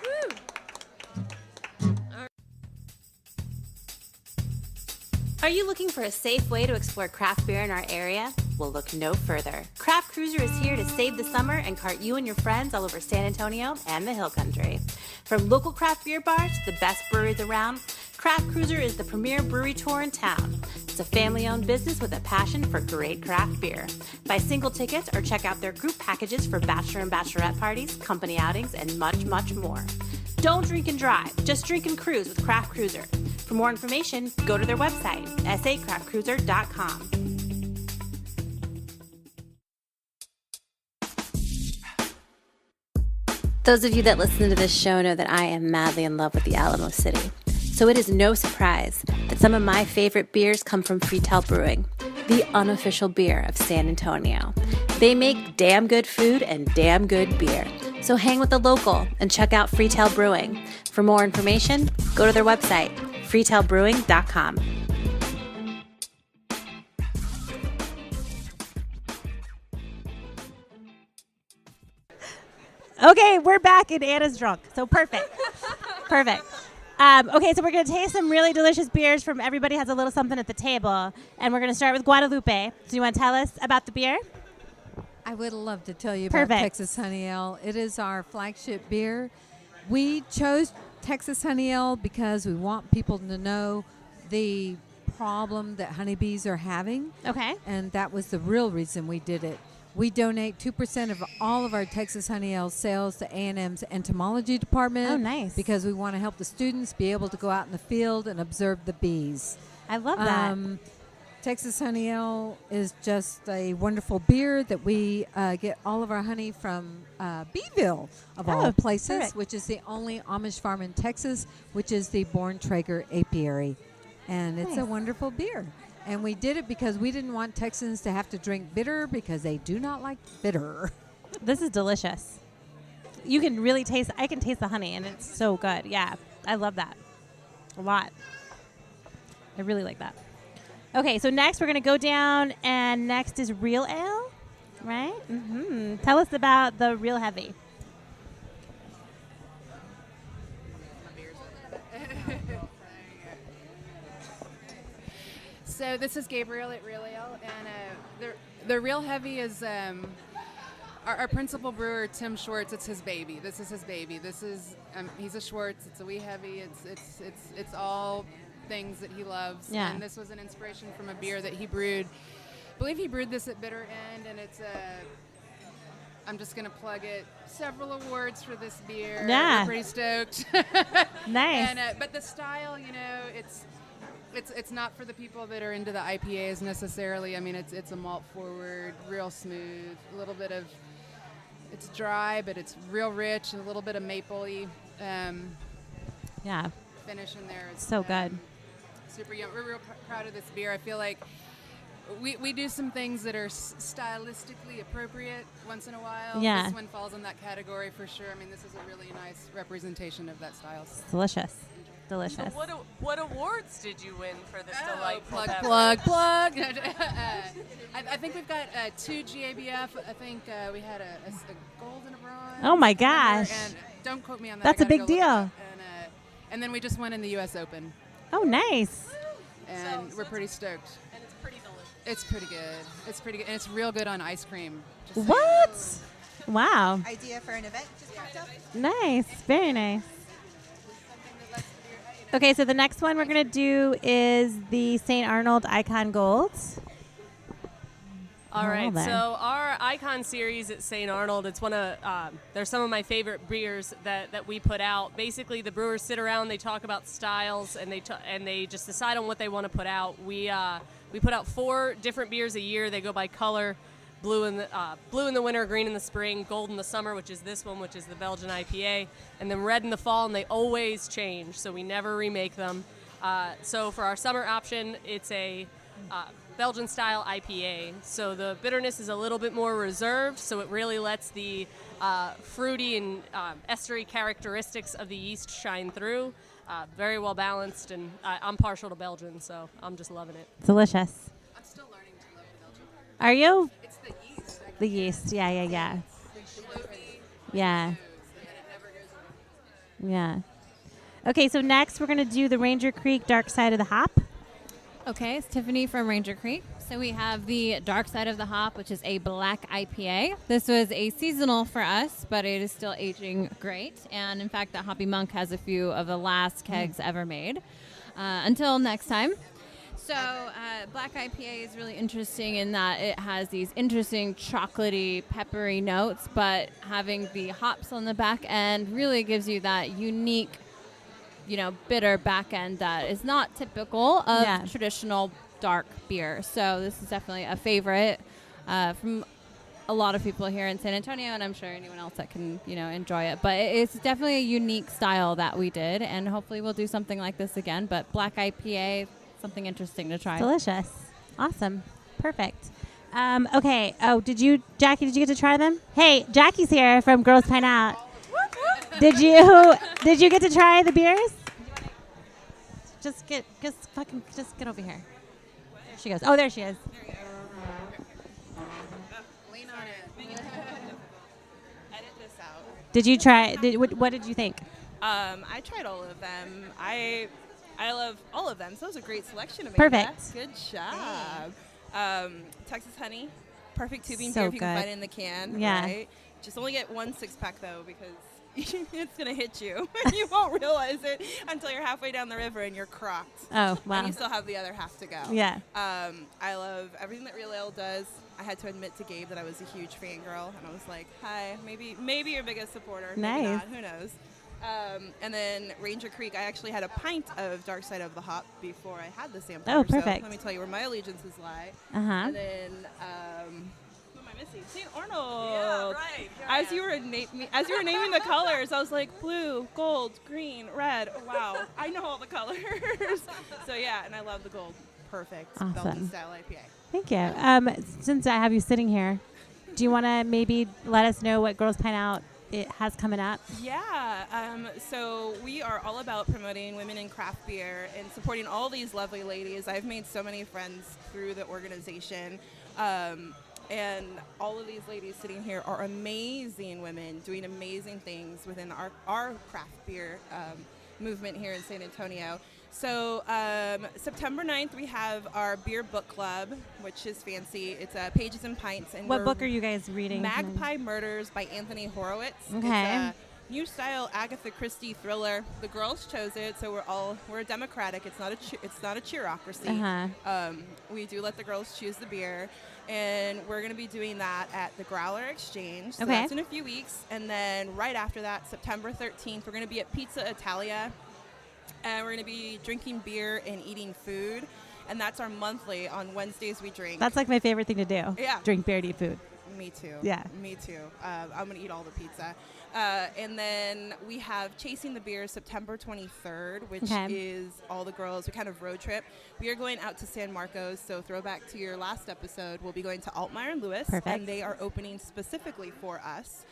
Woo. Are you looking for a safe way to explore craft beer in our area? Well, look no further. Craft Cruiser is here to save the summer and cart you and your friends all over San Antonio and the Hill Country. From local craft beer bars to the best breweries around, Craft Cruiser is the premier brewery tour in town. It's a family-owned business with a passion for great craft beer. Buy single tickets or check out their group packages for bachelor and bachelorette parties, company outings, and much, much more. Don't drink and drive, just drink and cruise with Craft Cruiser. For more information, go to their website, sacraftcruiser.com. Those of you that listen to this show know that I am madly in love with the Alamo City. So it is no surprise that some of my favorite beers come from Freetail Brewing, the unofficial beer of San Antonio. They make damn good food and damn good beer. So hang with the local and check out Freetail Brewing. For more information, go to their website, freetailbrewing.com. Okay, we're back and Anna's drunk, so perfect. Perfect. Okay, so we're going to taste some really delicious beers from everybody has a little something at the table, and we're going to start with Guadalupe. So you want to tell us about the beer? I would love to tell you about Texas Honey Ale. It is our flagship beer. We chose Texas Honey Ale because we want people to know the problem that honeybees are having. Okay. And that was the real reason we did it. We donate 2% of all of our Texas Honey Ale sales to A&M's entomology department. Oh, nice. Because we want to help the students be able to go out in the field and observe the bees. I love that. Texas Honey Ale is just a wonderful beer that we get all of our honey from Beeville, of all places, which is the only Amish farm in Texas, which is the Born Traeger Apiary. And it's a wonderful beer. And we did it because we didn't want Texans to have to drink bitter because they do not like bitter. This is delicious. You can really taste, I can taste the honey, and it's so good. Yeah, I love that a lot. I really like that. Okay, so next we're going to go down, and next is Real Ale, right? Mm-hmm. Tell us about the Real Heavy. So this is Gabriel at Real Ale, and the Real Heavy is our principal brewer, Tim Schwartz. It's his baby. This is his baby. This is he's a Schwartz. It's a wee heavy. It's all things that he loves. Yeah. And this was an inspiration from a beer that he brewed. I believe he brewed this at Bitter End, and it's I'm just gonna plug it. Several awards for this beer. Yeah. We're pretty stoked. Nice. And but the style, it's not for the people that are into the IPAs necessarily. I mean, it's a malt forward, real smooth, a little bit of, it's dry, but it's real rich, and a little bit of mapley Yeah, finish in there. It's so good. Super yum. We're real proud of this beer. I feel like we do some things that are stylistically appropriate once in a while. Yeah. This one falls in that category for sure. I mean, this is a really nice representation of that style. Delicious. Delicious. So what awards did you win for this delightful beverage? Plug. I think we've got 2 GABF. I think we had a gold and a bronze. Oh my gosh. And don't quote me on that. That's I a gotta big go look it deal. up. And then we just won in the U.S. Open. Oh, nice. And we're pretty stoked. And it's pretty delicious. It's pretty good. It's pretty good. And it's real good on ice cream. Just What? Wow. Idea for an event just popped up. Nice. Very nice. Okay, so the next one we're going to do is the St. Arnold Icon Gold. All right, there. so our Icon series at St. Arnold, it's one of, they're some of my favorite beers that we put out. Basically, the brewers sit around, they talk about styles, and they just decide on what they want to put out. We put out 4 different beers a year. They go by color: blue in the winter, green in the spring, gold in the summer, which is this one, which is the Belgian IPA, and then red in the fall, and they always change, so we never remake them. So for our summer option, it's a Belgian-style IPA, so the bitterness is a little bit more reserved, so it really lets the fruity and estery characteristics of the yeast shine through. Very well balanced, and I'm partial to Belgian, so I'm just loving it. Delicious. I'm still learning to love the Belgian beer. Are you? It's the yeast. The yeast. Yeah. It's floaty, Yeah. and it never goes away. Yeah. Okay, so next we're going to do the Ranger Creek Dark Side of the Hop. Okay, it's Tiffany from Ranger Creek. So we have the Dark Side of the Hop, which is a black IPA. This was a seasonal for us, but it is still aging great. And in fact, the Hoppy Monk has a few of the last kegs ever made. Until next time. So black IPA is really interesting in that it has these interesting chocolatey, peppery notes, but having the hops on the back end really gives you that unique, bitter back end that is not typical of traditional dark beer. So this is definitely a favorite from a lot of people here in San Antonio, and I'm sure anyone else that can, enjoy it. But it's definitely a unique style that we did, and hopefully we'll do something like this again. But black IPA, something interesting to try. Delicious. Awesome. Perfect. Okay. Oh, Jackie, did you get to try them? Hey, Jackie's here from Girls Pine Out. Did you get to try the beers? Just get over here. There she goes. Oh, there she is. Lean on it. Edit this out. Did you try? What did you think? I tried all of them. I love all of them. So it was a great selection, Amanda. Perfect. Good job. Texas honey, perfect tubing So beer if you can good. find it in the can. Yeah. Right? Just only get 1 6-pack though, because it's gonna hit you. You won't realize it until you're halfway down the river and you're crocked. Oh, wow. And you still have the other half to go. Yeah. I love everything that Real Ale does. I had to admit to Gabe that I was a huge fangirl, and I was like, "Hi, maybe your biggest supporter. Maybe Nice. not, who knows?" And then Ranger Creek, I actually had a pint of Dark Side of the Hop before I had the sampler. Oh, perfect. So let me tell you where my allegiances lie. Uh-huh. And then, who am I missing? St. Arnold. Yeah, right. As you were naming the colors, I was like, blue, gold, green, red. Wow, I know all the colors. So yeah, and I love the gold. perfect Awesome. Belgian style IPA. Thank you. Since I have you sitting here, do you want to maybe let us know what Girls Pint Out it has coming up? Yeah, so we are all about promoting women in craft beer and supporting all these lovely ladies. I've made so many friends through the organization. And all of these ladies sitting here are amazing women doing amazing things within our craft beer movement here in San Antonio. So September 9th, we have our beer book club, which is fancy. It's Pages and Pints. And What book are you guys reading? Magpie Murders by Anthony Horowitz. Okay. It's a new style Agatha Christie thriller. The girls chose it, so we're democratic. It's not a cheerocracy. We do let the girls choose the beer. And we're going to be doing that at the Growler Exchange. So that's in a few weeks. And then right after that, September 13th, we're going to be at Pizza Italia. And we're going to be drinking beer and eating food. And that's our monthly. On Wednesdays, we drink. That's like my favorite thing to do. Yeah. Drink beer and eat food. Me too. Yeah. Me too. I'm going to eat all the pizza. And then we have Chasing the Beer September 23rd, which is all the girls. We kind of road trip. We are going out to San Marcos. So throwback to your last episode, we'll be going to Altmeyer and Lewis. Perfect. And they are opening specifically for us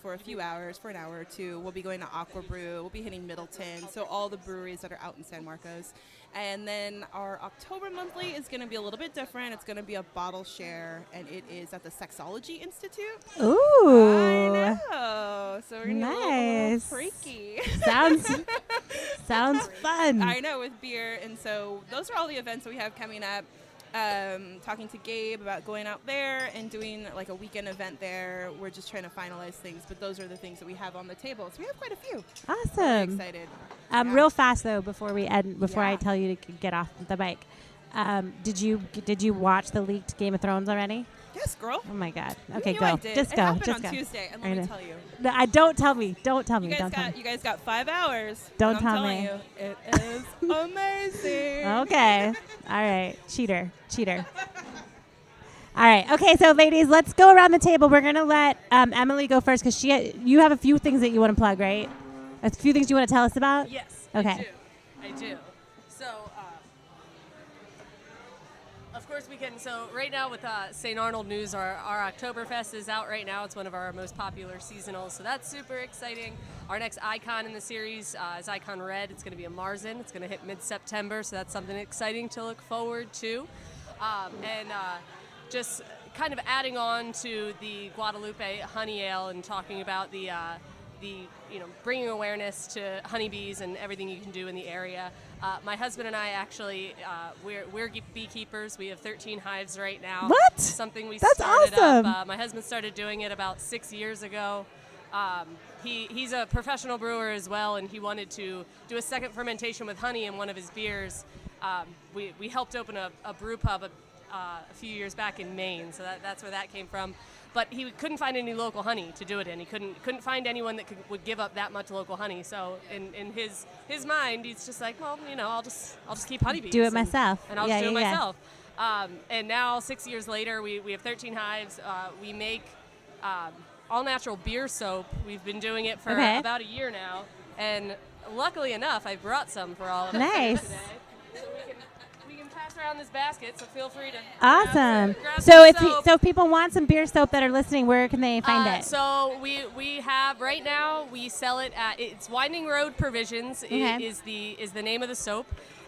for a few hours, for an hour or two. We'll be going to Aqua Brew. We'll be hitting Middleton. So all the breweries that are out in San Marcos. And then our October monthly is going to be a little bit different. It's going to be a bottle share, and it is at the Sexology Institute. Ooh. I know. So we're going to get a little freaky. Sounds fun. I know, with beer. And so those are all the events that we have coming up. Talking to Gabe about going out there and doing like a weekend event there. We're just trying to finalize things, but those are the things that we have on the table. So we have quite a few. Awesome. Really excited. Real fast though, before I tell you to get off the bike. Did you watch the leaked Game of Thrones already? Yes, girl. Oh my God. You Okay, knew go. I did. Just it go. happened Just on go. Tuesday, and let me tell you. No, don't tell me. Don't tell me. You Don't tell me. you guys got 5 hours. Don't and tell I'm telling me. you, it is amazing. Okay. All right. Cheater. All right. Okay. So, ladies, let's go around the table. We're gonna let Emily go first because you have a few things that you want to plug, right? A few things you want to tell us about. Yes. Okay. I do. So, of course we can. So right now with St. Arnold News, our Oktoberfest is out right now. It's one of our most popular seasonals, so that's super exciting. Our next icon in the series is Icon Red. It's going to be a Marzen. It's going to hit mid-September, so that's something exciting to look forward to. Just kind of adding on to the Guadalupe Honey Ale and talking about the bringing awareness to honeybees and everything you can do in the area. My husband and I actually, we're beekeepers. We have 13 hives right now. What? Something we That's started awesome. up. My husband started doing it about 6 years ago. He's a professional brewer as well, and he wanted to do a second fermentation with honey in one of his beers. We helped open a brew pub a few years back in Maine, so that's where that came from. But he couldn't find any local honey to do it in. He couldn't find anyone that would give up that much local honey. So in his mind, he's just like, well, I'll just keep honeybees. Do it myself. And I'll just do it myself. And now 6 years later, we have 13 hives. We make all natural beer soap. We've been doing it for about a year now. And luckily enough, I brought some for all of us Nice. today. So we can pass around this basket, so feel free to Awesome. grab So some soap. if people want some beer soap that are listening, where can they find it? So we have right now, we sell it at, it's Winding Road Provisions is the name of the soap.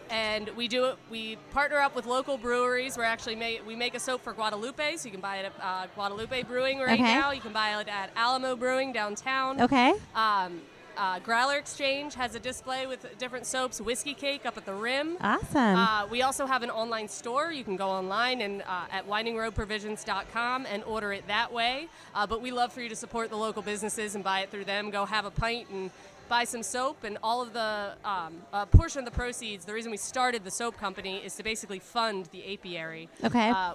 And we partner up with local breweries. We make a soap for Guadalupe, so you can buy it at Guadalupe Brewing right now. You can buy it at Alamo Brewing downtown. Okay. Growler Exchange has a display with different soaps. Whiskey Cake up at the Rim. Awesome. We also have an online store. You can go online and at windingroadprovisions.com and order it that way. But we love for you to support the local businesses and buy it through them. Go have a pint and buy some soap, and all of the portion of the proceeds, the reason we started the soap company is to basically fund the apiary,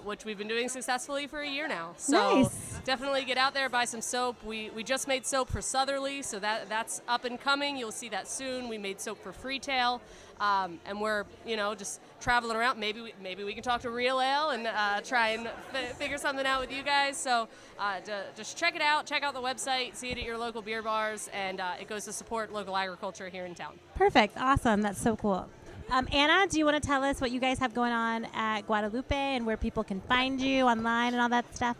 which we've been doing successfully for a year now. So definitely get out there, buy some soap. We just made soap for Southerly, so that's up and coming. You'll see that soon. We made soap for Freetail, and we're just traveling around. Maybe we can talk to Real Ale and try and figure something out with you guys. So just check it out. Check out the website. See it at your local beer bars, and it goes to support local agriculture here in town. Perfect. Awesome. That's so cool. Anna, do you want to tell us what you guys have going on at Guadalupe and where people can find you online and all that stuff?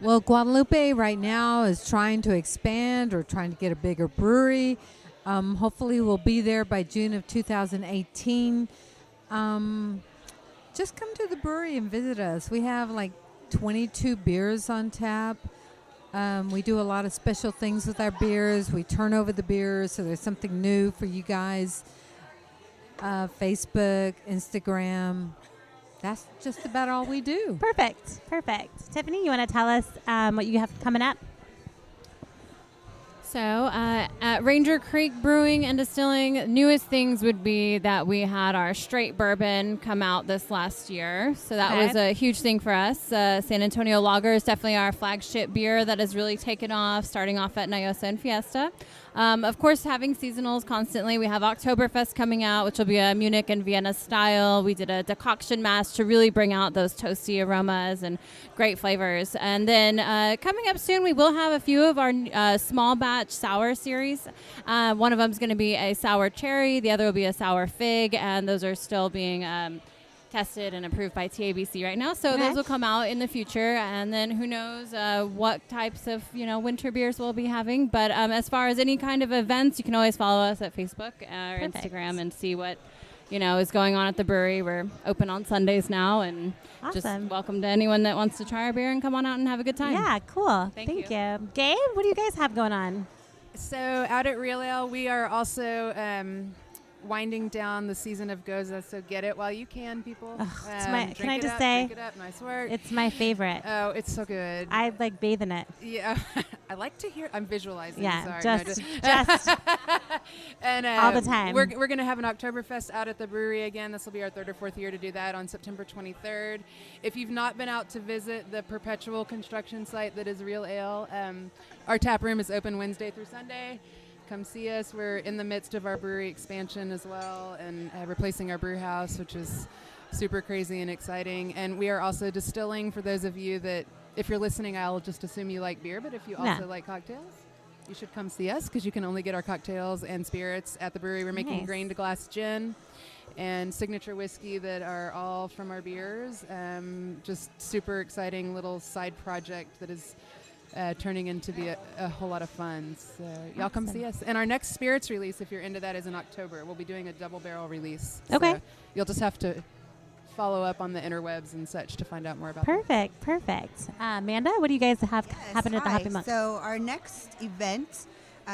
Well, Guadalupe right now is trying to expand or trying to get a bigger brewery. Hopefully we'll be there by June of 2018. Just come to the brewery and visit us. We have like 22 beers on tap. We do a lot of special things with our beers. We turn over the beers, so there's something new for you guys. Facebook, Instagram. That's just about all we do. Perfect. Tiffany, you want to tell us what you have coming up? So at Ranger Creek Brewing and Distilling, newest things would be that we had our straight bourbon come out this last year. So that was a huge thing for us. San Antonio Lager is definitely our flagship beer that has really taken off, starting off at Nyosa and Fiesta. Of course, having seasonals constantly. We have Oktoberfest coming out, which will be a Munich and Vienna style. We did a decoction mash to really bring out those toasty aromas and great flavors. And then coming up soon, we will have a few of our small batch sour series. One of them is going to be a sour cherry. The other will be a sour fig. And those are still being tested and approved by TABC right now. So those will come out in the future. And then who knows what types of, winter beers we'll be having. But as far as any kind of events, you can always follow us at Facebook or Instagram and see what, is going on at the brewery. We're open on Sundays now and just welcome to anyone that wants to try our beer and come on out and have a good time. Yeah, cool. Thank you. Gabe, what do you guys have going on? So out at Real Ale, we are also winding down the season of Goza, so get it while you can, people. Can I just say, drink it up, nice work. It's my favorite. Oh, it's so good. I like bathe in it. Yeah, I like to hear. I'm visualizing. Yeah, sorry. just and all the time. We're going to have an Oktoberfest out at the brewery again. This will be our third or fourth year to do that on September 23rd. If you've not been out to visit the perpetual construction site that is Real Ale, our tap room is open Wednesday through Sunday. Come see us. We're in the midst of our brewery expansion as well and replacing our brew house, which is super crazy and exciting. And we are also distilling for those of you that, if you're listening, I'll just assume you like beer, but if you also like cocktails, you should come see us because you can only get our cocktails and spirits at the brewery. We're making grain to glass gin and signature whiskey that are all from our beers. Just super exciting little side project that is turning into be a whole lot of fun. So y'all come see us. And our next spirits release, if you're into that, is in October. We'll be doing a double barrel release. Okay. So you'll just have to follow up on the interwebs and such to find out more about Perfect. Amanda, what do you guys have happening at the Happy Month? So our next event,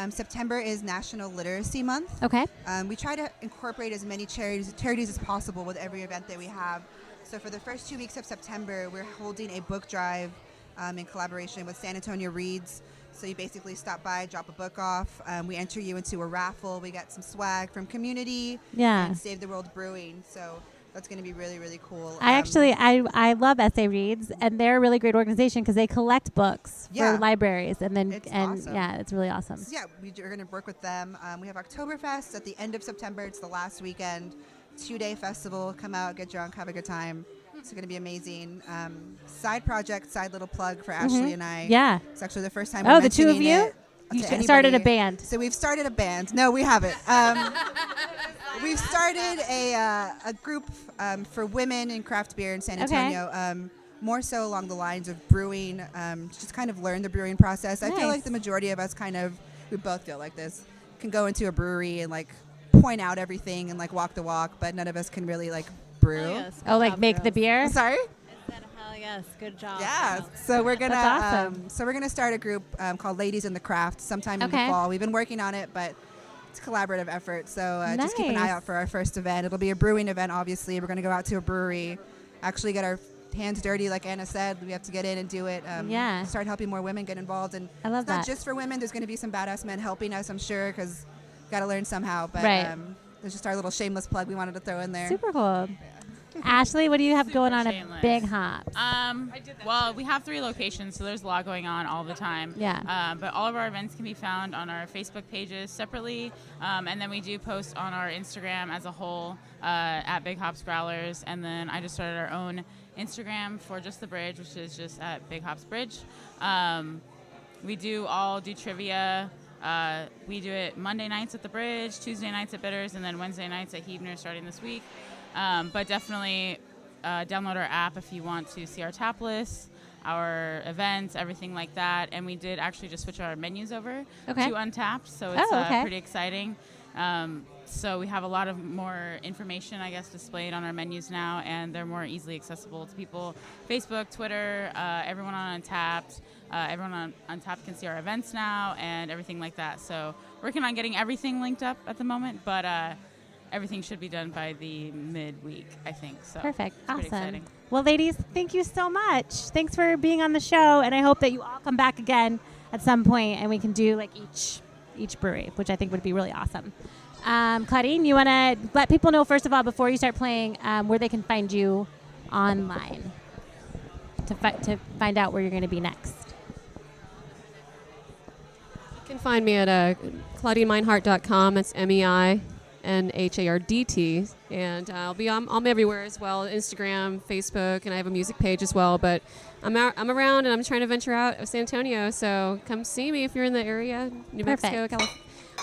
September, is National Literacy Month. Okay. We try to incorporate as many charities as possible with every event that we have. So for the first 2 weeks of September, we're holding a book drive in collaboration with San Antonio Reads. So you basically stop by, drop a book off. We enter you into a raffle. We got some swag from community and Save the World Brewing. So that's going to be really, really cool. I love SA Reads, and they're a really great organization because they collect books for libraries. And then, awesome. It's really awesome. So we're going to work with them. We have Oktoberfest at the end of September. It's the last weekend. 2-day festival. Come out, get drunk, have a good time. It's going to be amazing. Side project, side little plug for Ashley and I. Yeah. It's actually the first time we're the two of you? You started a band. So we've started a band. No, we haven't. We've started a group for women in craft beer in San Antonio. More so along the lines of brewing, just kind of learn the brewing process. I feel like the majority of us we both feel like this, can go into a brewery and like point out everything and like walk the walk, but none of us can really like brew. Make the beer? Sorry? Hell yes, good job. Yeah, so we're gonna awesome. so we're gonna start a group called Ladies in the Craft sometime in the fall. We've been working on it, but it's a collaborative effort. So just keep an eye out for our first event. It'll be a brewing event, obviously. We're gonna go out to a brewery, actually get our hands dirty, like Anna said. We have to get in and do it. Start helping more women get involved. And I love it's not just for women. There's gonna be some badass men helping us, I'm sure, because got to learn somehow. But there's just our little shameless plug we wanted to throw in there. Super cool. Ashley, what do you have going on at Big Hops? Well, we have 3 locations, so there's a lot going on all the time. Yeah. But all of our events can be found on our Facebook pages separately, and then we do post on our Instagram as a whole at Big Hops Growlers, and then I just started our own Instagram for just the bridge, which is just at Big Hops Bridge. We do trivia We do it Monday nights at the Bridge, Tuesday nights at Bitters, and then Wednesday nights at Huebner starting this week. But definitely download our app if you want to see our tap list, our events, everything like that. And we did actually just switch our menus over to Untapped, so it's pretty exciting. So we have a lot of more information, I guess, displayed on our menus now, and they're more easily accessible to people. Facebook, Twitter, everyone on Untapped. Everyone on Untapped can see our events now and everything like that. So working on getting everything linked up at the moment, but everything should be done by the midweek, I think. So perfect. Awesome. Exciting. Well, ladies, thank you so much. Thanks for being on the show, and I hope that you all come back again at some point and we can do like each brewery, which I think would be really awesome. Claudine, you want to let people know, first of all, before you start playing, where they can find you online to find out where you're going to be next. You can find me at ClaudineMeinhardt.com. It's MEINHARDT. And I'm everywhere as well, Instagram, Facebook, and I have a music page as well. But I'm around, and I'm trying to venture out of San Antonio. So come see me if you're in the area, New Mexico,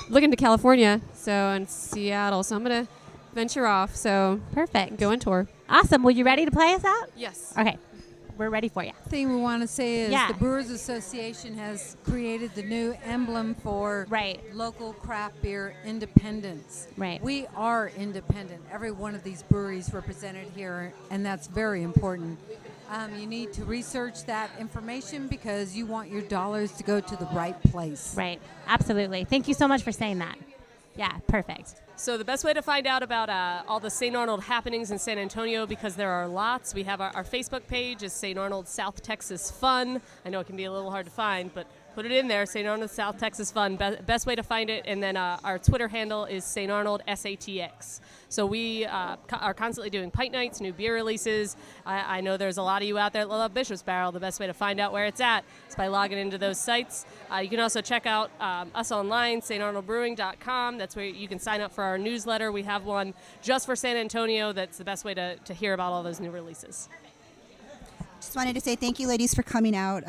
looking to California, and Seattle. So I'm going to venture off. So perfect. Go on tour. Awesome. Well, you ready to play us out? Yes. Okay. We're ready for you. The thing we want to say is the Brewers Association has created the new emblem for local craft beer independence. Right. We are independent. Every one of these breweries represented here, and that's very important. You need to research that information because you want your dollars to go to the right place. Right. Absolutely. Thank you so much for saying that. Yeah, perfect. So the best way to find out about all the St. Arnold happenings in San Antonio, because there are lots, we have our Facebook page is St. Arnold South Texas Fun. I know it can be a little hard to find, but put it in there, St. Arnold South Texas Fun. Best way to find it. And then our Twitter handle is St. Arnold SATX. So we are constantly doing pint nights, new beer releases. I know there's a lot of you out there that love Bishop's Barrel. The best way to find out where it's at is by logging into those sites. You can also check out us online, starnoldbrewing.com. That's where you can sign up for our newsletter. We have one just for San Antonio. That's the best way to hear about all those new releases. Just wanted to say thank you, ladies, for coming out.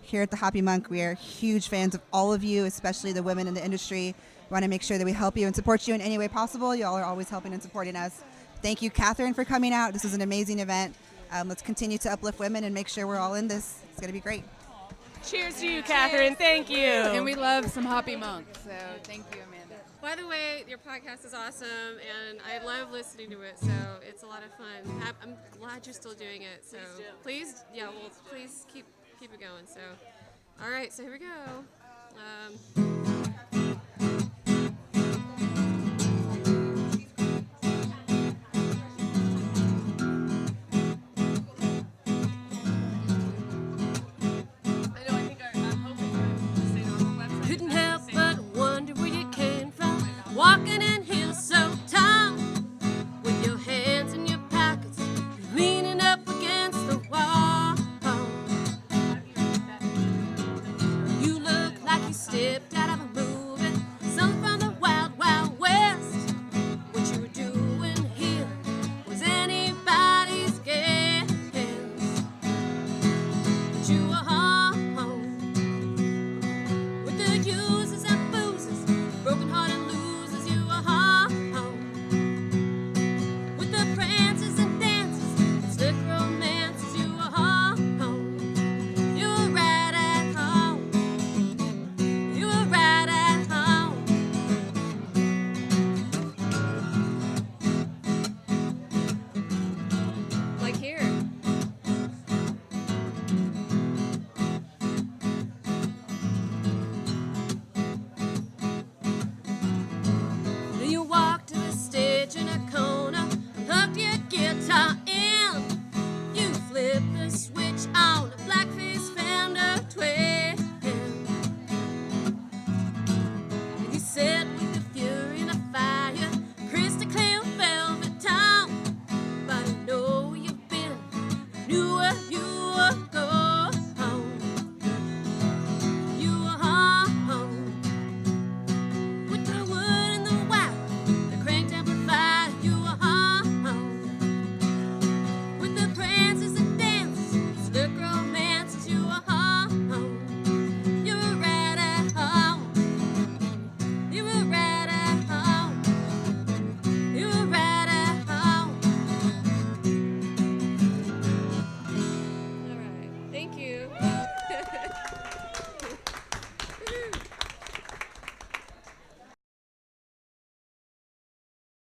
Here at the Hoppy Monk, we are huge fans of all of you, especially the women in the industry. We want to make sure that we help you and support you in any way possible. You all are always helping and supporting us. Thank you, Catherine, for coming out. This was an amazing event. Let's continue to uplift women and make sure we're all in this. It's going to be great. Cheers to you, Catherine. Thank you. And we love some Hoppy Monk, so thank you, Amanda. By the way, your podcast is awesome, and I love listening to it, so it's a lot of fun. I'm glad you're still doing it. So please keep it going. So, all right, so here we go. Couldn't help but wonder where you came from, walking in here so tall, with your hands in your pockets, leaning up against the wall. You look like you stepped out of a movie, some from the wild, wild west. What you were doing here was anybody's guess, but you were home with the users and boozers, broken-hearted losers. You were home with the prances and dances and slick romances. You were home. You were right at home. You were right at home. Like here. Then you walked to the stage in a corner, plugged your guitar in. You flipped the switch on a blackface Fender Twin. And you said with the fury and the fire, crystal clear velvet tongue. But I know you've been, knew